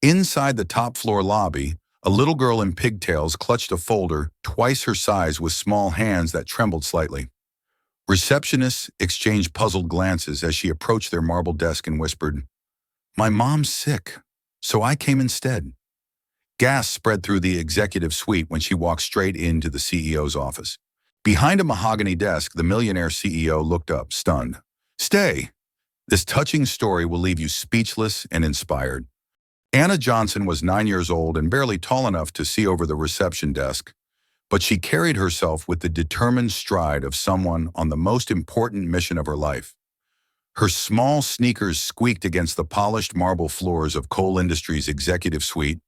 Inside the top-floor lobby, a little girl in pigtails clutched a folder twice her size with small hands that trembled slightly. Receptionists exchanged puzzled glances as she approached their marble desk and whispered, "My mom's sick, so I came instead." Gas spread through the executive suite when she walked straight into the CEO's office. Behind a mahogany desk, the Millionaire CEO looked up, stunned. "Stay. This touching story will leave you speechless and inspired." Anna Johnson was 9 years old and barely tall enough to see over the reception desk, but she carried herself with the determined stride of someone on the most important mission of her life. Her small sneakers squeaked against the polished marble floors of Coal Industries' executive suite,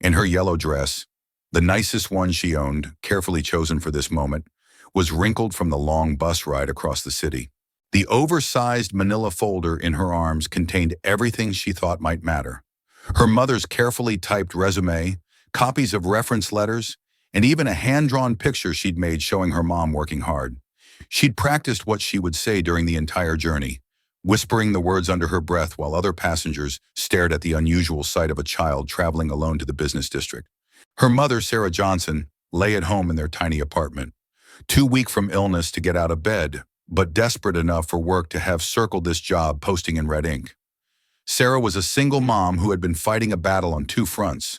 and her yellow dress, the nicest one she owned, carefully chosen for this moment, was wrinkled from the long bus ride across the city. The oversized manila folder in her arms contained everything she thought might matter. Her mother's carefully typed resume, copies of reference letters, and even a hand-drawn picture she'd made showing her mom working hard. She'd practiced what she would say during the entire journey, whispering the words under her breath while other passengers stared at the unusual sight of a child traveling alone to the business district. Her mother, Sarah Johnson, lay at home in their tiny apartment, too weak from illness to get out of bed, but desperate enough for work to have circled this job posting in red ink. Sarah was a single mom who had been fighting a battle on two fronts,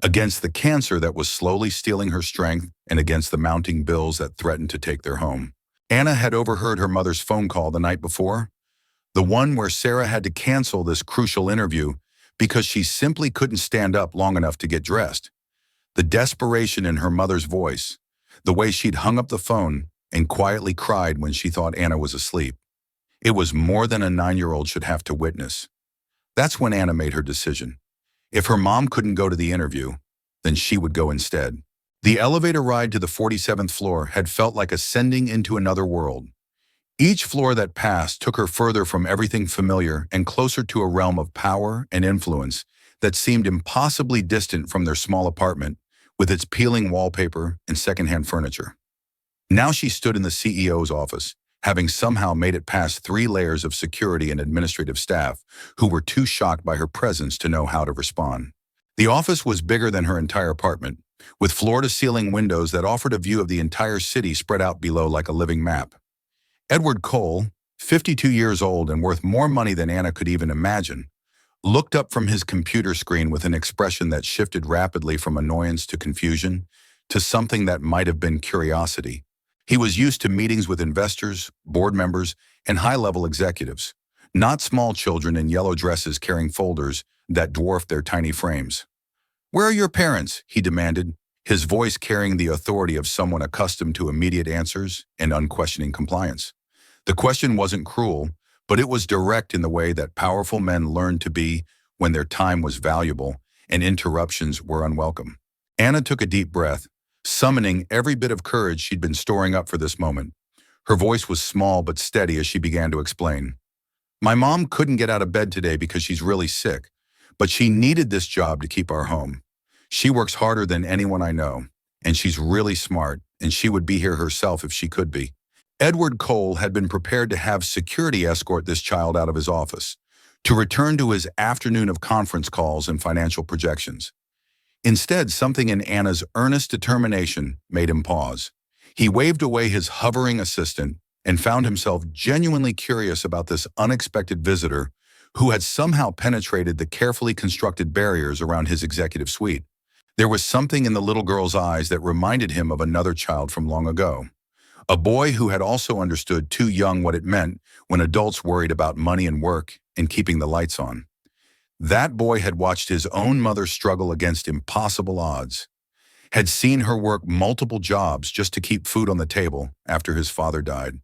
against the cancer that was slowly stealing her strength and against the mounting bills that threatened to take their home. Anna had overheard her mother's phone call the night before, the one where Sarah had to cancel this crucial interview because she simply couldn't stand up long enough to get dressed. The desperation in her mother's voice, the way she'd hung up the phone and quietly cried when she thought Anna was asleep. It was more than a 9-year-old should have to witness. That's when Anna made her decision. If her mom couldn't go to the interview, then she would go instead. The elevator ride to the 47th floor had felt like ascending into another world. Each floor that passed took her further from everything familiar and closer to a realm of power and influence that seemed impossibly distant from their small apartment with its peeling wallpaper and secondhand furniture. Now she stood in the CEO's office, having somehow made it past 3 layers of security and administrative staff who were too shocked by her presence to know how to respond. The office was bigger than her entire apartment, with floor-to-ceiling windows that offered a view of the entire city spread out below like a living map. Edward Cole, 52 years old and worth more money than Anna could even imagine, looked up from his computer screen with an expression that shifted rapidly from annoyance to confusion to something that might have been curiosity. He was used to meetings with investors, board members, and high-level executives, not small children in yellow dresses carrying folders that dwarfed their tiny frames. "Where are your parents?" he demanded, his voice carrying the authority of someone accustomed to immediate answers and unquestioning compliance. The question wasn't cruel, but it was direct in the way that powerful men learned to be when their time was valuable and interruptions were unwelcome. Anna took a deep breath, summoning every bit of courage she'd been storing up for this moment. Her voice was small but steady as she began to explain. "My mom couldn't get out of bed today because she's really sick, but she needed this job to keep our home. She works harder than anyone I know, and she's really smart, and she would be here herself if she could be." Edward Cole had been prepared to have security escort this child out of his office, to return to his afternoon of conference calls and financial projections. Instead, something in Anna's earnest determination made him pause. He waved away his hovering assistant and found himself genuinely curious about this unexpected visitor who had somehow penetrated the carefully constructed barriers around his executive suite. There was something in the little girl's eyes that reminded him of another child from long ago. A boy who had also understood too young what it meant when adults worried about money and work and keeping the lights on. That boy had watched his own mother struggle against impossible odds, had seen her work multiple jobs just to keep food on the table after his father died.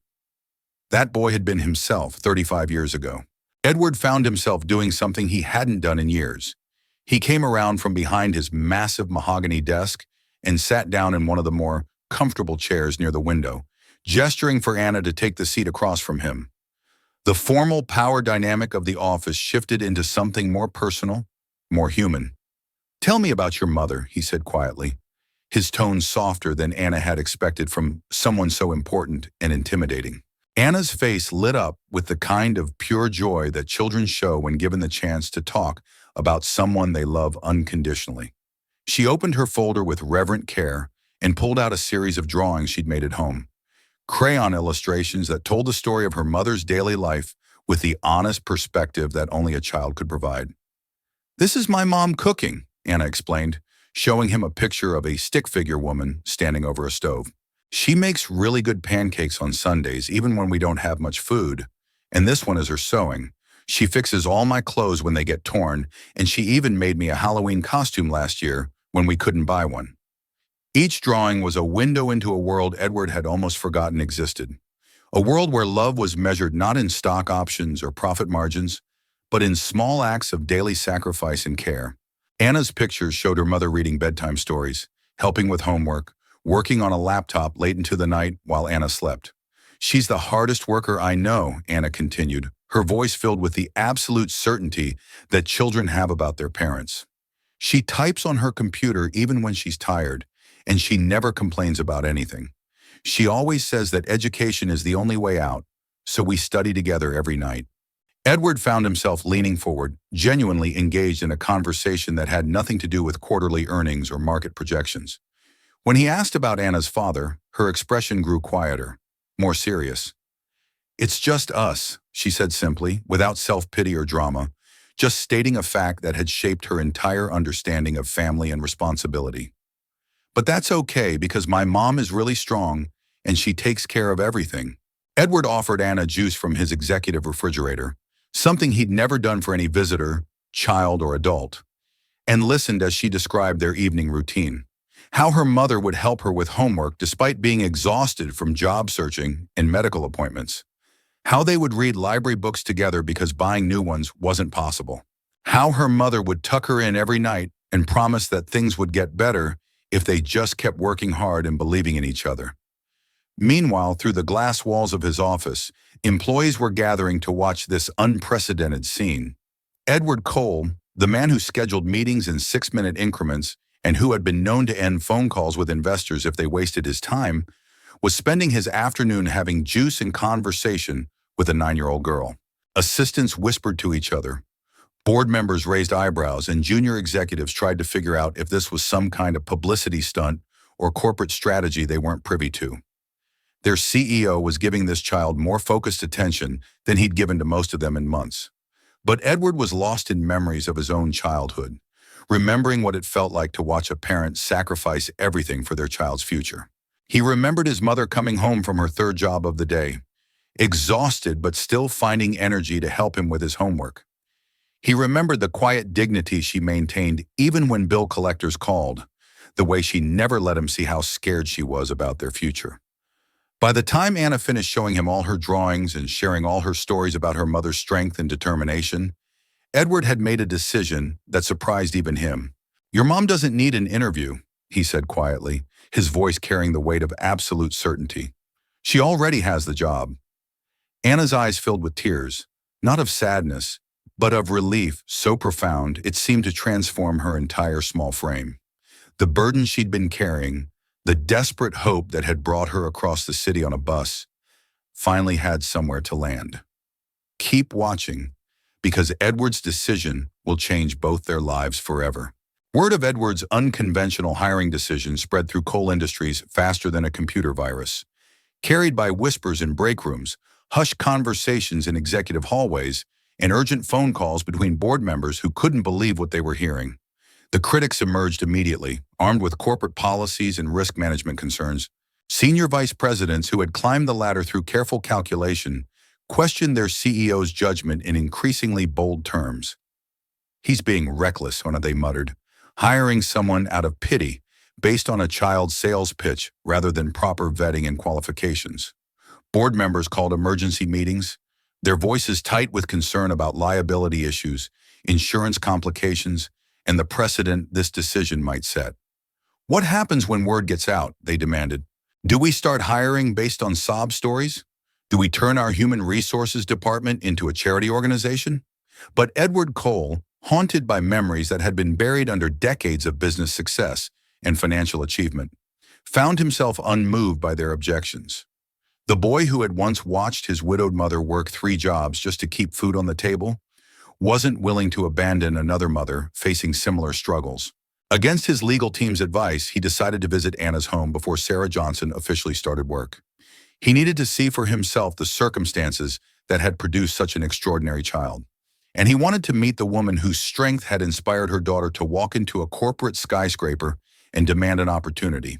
That boy had been himself 35 years ago. Edward found himself doing something he hadn't done in years. He came around from behind his massive mahogany desk and sat down in one of the more comfortable chairs near the window, gesturing for Anna to take the seat across from him. The formal power dynamic of the office shifted into something more personal, more human. "Tell me about your mother," he said quietly, his tone softer than Anna had expected from someone so important and intimidating. Anna's face lit up with the kind of pure joy that children show when given the chance to talk about someone they love unconditionally. She opened her folder with reverent care and pulled out a series of drawings she'd made at home. Crayon illustrations that told the story of her mother's daily life with the honest perspective that only a child could provide. "This is my mom cooking," Anna explained, showing him a picture of a stick figure woman standing over a stove. "She makes really good pancakes on Sundays, even when we don't have much food. And this one is her sewing. She fixes all my clothes when they get torn, and she even made me a Halloween costume last year when we couldn't buy one." Each drawing was a window into a world Edward had almost forgotten existed. A world where love was measured not in stock options or profit margins, but in small acts of daily sacrifice and care. Anna's pictures showed her mother reading bedtime stories, helping with homework, working on a laptop late into the night while Anna slept. "She's the hardest worker I know," Anna continued, her voice filled with the absolute certainty that children have about their parents. "She types on her computer even when she's tired, and she never complains about anything. She always says that education is the only way out, so we study together every night." Edward found himself leaning forward, genuinely engaged in a conversation that had nothing to do with quarterly earnings or market projections. When he asked about Anna's father, her expression grew quieter, more serious. "It's just us," she said simply, without self-pity or drama, just stating a fact that had shaped her entire understanding of family and responsibility. "But that's okay because my mom is really strong and she takes care of everything." Edward offered Anna juice from his executive refrigerator, something he'd never done for any visitor, child, or adult, and listened as she described their evening routine. How her mother would help her with homework despite being exhausted from job searching and medical appointments. How they would read library books together because buying new ones wasn't possible. How her mother would tuck her in every night and promise that things would get better if they just kept working hard and believing in each other. Meanwhile, through the glass walls of his office, employees were gathering to watch this unprecedented scene. Edward Cole, the man who scheduled meetings in 6-minute increments and who had been known to end phone calls with investors if they wasted his time, was spending his afternoon having juice and conversation with a 9-year-old girl. Assistants whispered to each other. Board members raised eyebrows, and junior executives tried to figure out if this was some kind of publicity stunt or corporate strategy they weren't privy to. Their CEO was giving this child more focused attention than he'd given to most of them in months. But Edward was lost in memories of his own childhood, remembering what it felt like to watch a parent sacrifice everything for their child's future. He remembered his mother coming home from her third job of the day, exhausted but still finding energy to help him with his homework. He remembered the quiet dignity she maintained even when bill collectors called, the way she never let him see how scared she was about their future. By the time Anna finished showing him all her drawings and sharing all her stories about her mother's strength and determination, Edward had made a decision that surprised even him. "Your mom doesn't need an interview," he said quietly, his voice carrying the weight of absolute certainty. "She already has the job." Anna's eyes filled with tears, not of sadness, but of relief so profound it seemed to transform her entire small frame. The burden she'd been carrying, the desperate hope that had brought her across the city on a bus, finally had somewhere to land. Keep watching, because Edward's decision will change both their lives forever. Word of Edward's unconventional hiring decision spread through Cole Industries faster than a computer virus. Carried by whispers in break rooms, hushed conversations in executive hallways, and urgent phone calls between board members who couldn't believe what they were hearing. The critics emerged immediately, armed with corporate policies and risk management concerns. Senior vice presidents who had climbed the ladder through careful calculation questioned their CEO's judgment in increasingly bold terms. "He's being reckless," one of they muttered, hiring someone out of pity based on a child's sales pitch rather than proper vetting and qualifications. Board members called emergency meetings, their voices tight with concern about liability issues, insurance complications, and the precedent this decision might set. "What happens when word gets out?" they demanded. "Do we start hiring based on sob stories? Do we turn our human resources department into a charity organization?" But Edward Cole, haunted by memories that had been buried under decades of business success and financial achievement, found himself unmoved by their objections. The boy who had once watched his widowed mother work 3 jobs just to keep food on the table wasn't willing to abandon another mother facing similar struggles. Against his legal team's advice, he decided to visit Anna's home before Sarah Johnson officially started work. He needed to see for himself the circumstances that had produced such an extraordinary child. And he wanted to meet the woman whose strength had inspired her daughter to walk into a corporate skyscraper and demand an opportunity.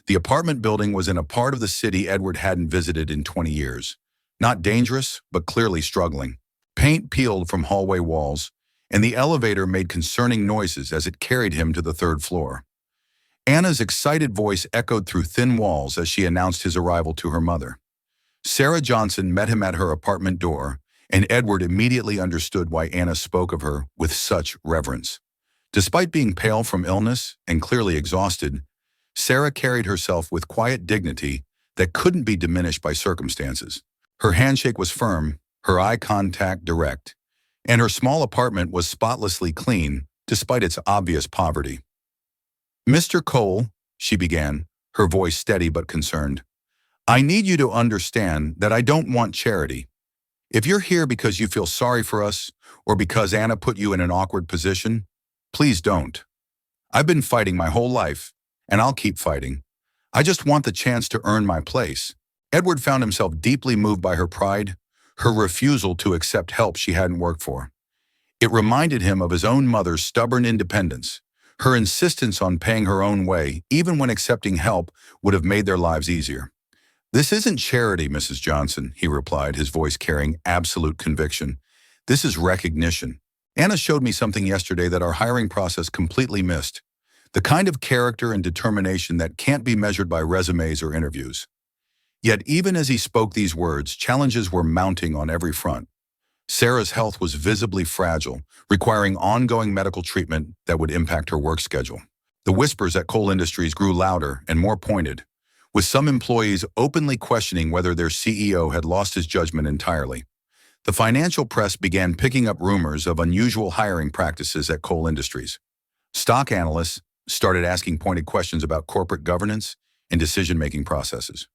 The apartment building was in a part of the city Edward hadn't visited in 20 years. Not dangerous, but clearly struggling. Paint peeled from hallway walls, and the elevator made concerning noises as it carried him to the third floor. Anna's excited voice echoed through thin walls as she announced his arrival to her mother. Sarah Johnson met him at her apartment door, and Edward immediately understood why Anna spoke of her with such reverence. Despite being pale from illness and clearly exhausted, Sarah carried herself with quiet dignity that couldn't be diminished by circumstances. Her handshake was firm, her eye contact direct, and her small apartment was spotlessly clean despite its obvious poverty. "Mr. Cole," she began, her voice steady but concerned, "I need you to understand that I don't want charity. If you're here because you feel sorry for us or because Anna put you in an awkward position, please don't. I've been fighting my whole life, and I'll keep fighting. I just want the chance to earn my place." Edward found himself deeply moved by her pride, her refusal to accept help she hadn't worked for. It reminded him of his own mother's stubborn independence, her insistence on paying her own way, even when accepting help would have made their lives easier. "This isn't charity, Mrs. Johnson," he replied, his voice carrying absolute conviction. "This is recognition. Anna showed me something yesterday that our hiring process completely missed. The kind of character and determination that can't be measured by resumes or interviews." Yet even as he spoke these words, challenges were mounting on every front. Sarah's health was visibly fragile, requiring ongoing medical treatment that would impact her work schedule. The whispers at Cole Industries grew louder and more pointed, with some employees openly questioning whether their CEO had lost his judgment entirely. The financial press began picking up rumors of unusual hiring practices at Cole Industries. Stock analysts started asking pointed questions about corporate governance and decision-making processes.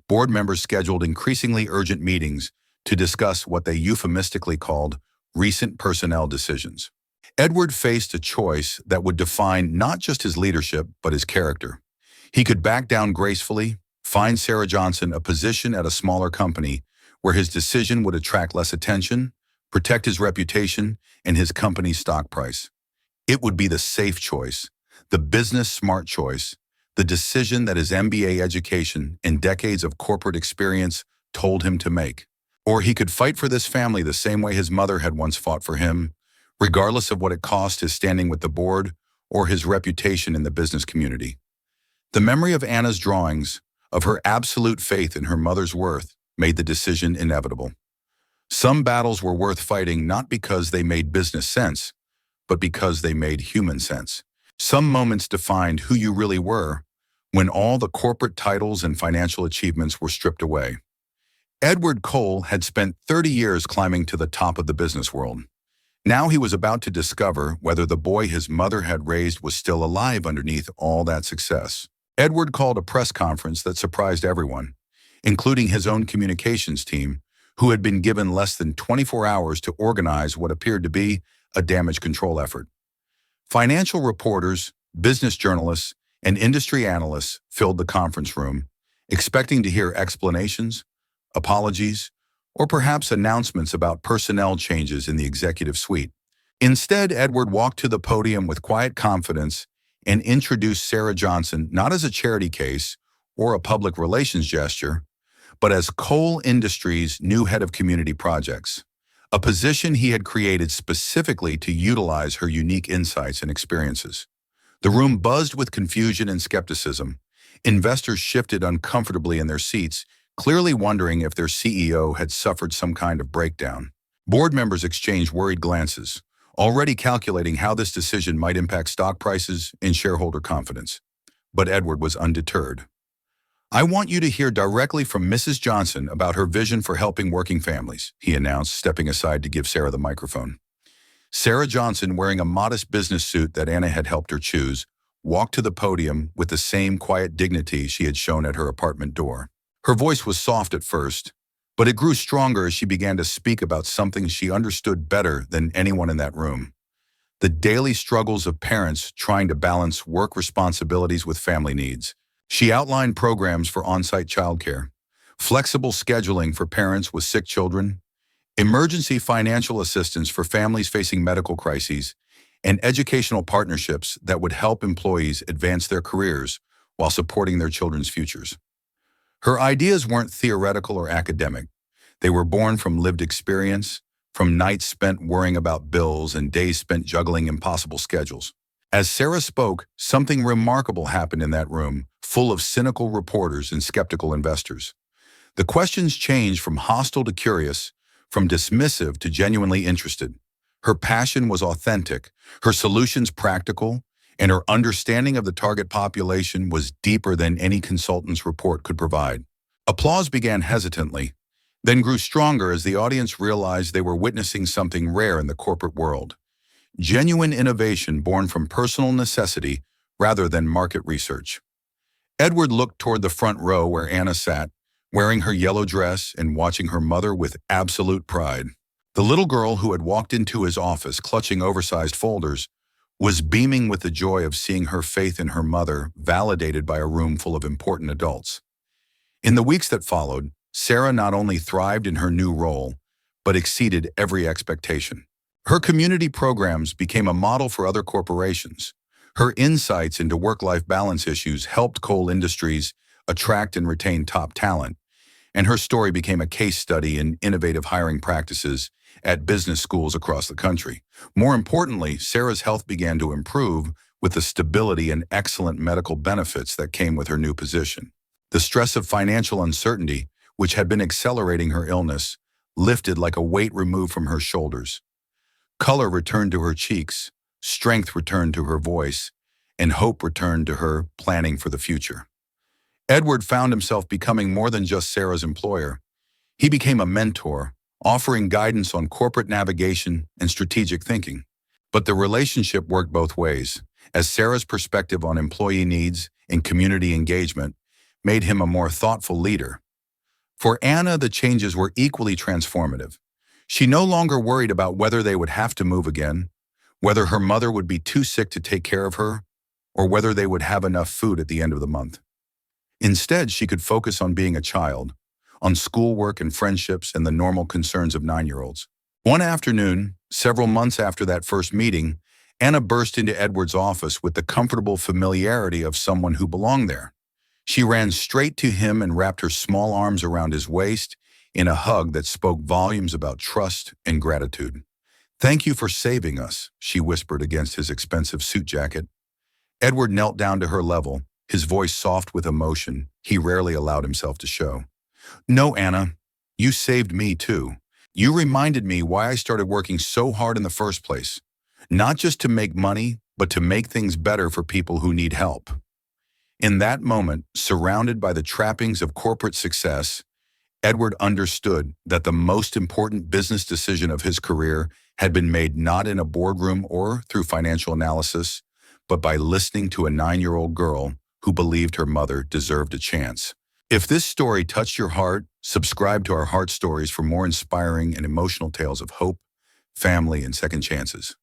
Board members scheduled increasingly urgent meetings to discuss what they euphemistically called recent personnel decisions. Edward faced a choice that would define not just his leadership, but his character. He could back down gracefully, find Sarah Johnson a position at a smaller company where his decision would attract less attention, protect his reputation, and his company's stock price. It would be the safe choice, the business-smart choice, the decision that his MBA education and decades of corporate experience told him to make. Or he could fight for this family the same way his mother had once fought for him, regardless of what it cost his standing with the board or his reputation in the business community. The memory of Anna's drawings, of her absolute faith in her mother's worth, made the decision inevitable. Some battles were worth fighting not because they made business sense, but because they made human sense. Some moments defined who you really were when all the corporate titles and financial achievements were stripped away. Edward Cole had spent 30 years climbing to the top of the business world. Now he was about to discover whether the boy his mother had raised was still alive underneath all that success. Edward called a press conference that surprised everyone, including his own communications team, who had been given less than 24 hours to organize what appeared to be a damage control effort. Financial reporters, business journalists, and industry analysts filled the conference room, expecting to hear explanations, apologies, or perhaps announcements about personnel changes in the executive suite. Instead, Edward walked to the podium with quiet confidence and introduced Sarah Johnson not as a charity case or a public relations gesture, but as Cole Industries' new head of community projects, a position he had created specifically to utilize her unique insights and experiences. The room buzzed with confusion and skepticism. Investors shifted uncomfortably in their seats, clearly wondering if their CEO had suffered some kind of breakdown. Board members exchanged worried glances, already calculating how this decision might impact stock prices and shareholder confidence. But Edward was undeterred. "I want you to hear directly from Mrs. Johnson about her vision for helping working families," he announced, stepping aside to give Sarah the microphone. Sarah Johnson, wearing a modest business suit that Anna had helped her choose, walked to the podium with the same quiet dignity she had shown at her apartment door. Her voice was soft at first, But it grew stronger as she began to speak about something she understood better than anyone in that room: the daily struggles of parents trying to balance work responsibilities with family needs. She outlined programs for on-site childcare, flexible scheduling for parents with sick children, emergency financial assistance for families facing medical crises, and educational partnerships that would help employees advance their careers while supporting their children's futures. Her ideas weren't theoretical or academic. They were born from lived experience, from nights spent worrying about bills and days spent juggling impossible schedules. As Sarah spoke, something remarkable happened in that room, full of cynical reporters and skeptical investors. The questions changed from hostile to curious, from dismissive to genuinely interested. Her passion was authentic, her solutions practical, and her understanding of the target population was deeper than any consultant's report could provide. Applause began hesitantly, then grew stronger as the audience realized they were witnessing something rare in the corporate world: genuine innovation born from personal necessity rather than market research. Edward looked toward the front row where Anna sat, wearing her yellow dress and watching her mother with absolute pride. The little girl who had walked into his office clutching oversized folders was beaming with the joy of seeing her faith in her mother validated by a room full of important adults. In the weeks that followed, Sarah not only thrived in her new role, but exceeded every expectation. Her community programs became a model for other corporations. Her insights into work-life balance issues helped coal industries attract and retain top talent, and her story became a case study in innovative hiring practices at business schools across the country. More importantly, Sarah's health began to improve with the stability and excellent medical benefits that came with her new position. The stress of financial uncertainty, which had been accelerating her illness, lifted like a weight removed from her shoulders. Color returned to her cheeks, strength returned to her voice, and hope returned to her planning for the future. Edward found himself becoming more than just Sarah's employer. He became a mentor, offering guidance on corporate navigation and strategic thinking. But the relationship worked both ways, as Sarah's perspective on employee needs and community engagement made him a more thoughtful leader. For Anna, the changes were equally transformative. She no longer worried about whether they would have to move again, whether her mother would be too sick to take care of her, or whether they would have enough food at the end of the month. Instead, she could focus on being a child, on schoolwork and friendships and the normal concerns of 9-year-olds. One afternoon, several months after that first meeting, Anna burst into Edward's office with the comfortable familiarity of someone who belonged there. She ran straight to him and wrapped her small arms around his waist in a hug that spoke volumes about trust and gratitude. "Thank you for saving us," she whispered against his expensive suit jacket. Edward knelt down to her level, his voice soft with emotion he rarely allowed himself to show. "No, Anna, you saved me too. You reminded me why I started working so hard in the first place. Not just to make money, but to make things better for people who need help." In that moment, surrounded by the trappings of corporate success, Edward understood that the most important business decision of his career had been made not in a boardroom or through financial analysis, but by listening to a 9-year-old girl who believed her mother deserved a chance. If this story touched your heart, subscribe to our Heart Stories for more inspiring and emotional tales of hope, family, and second chances.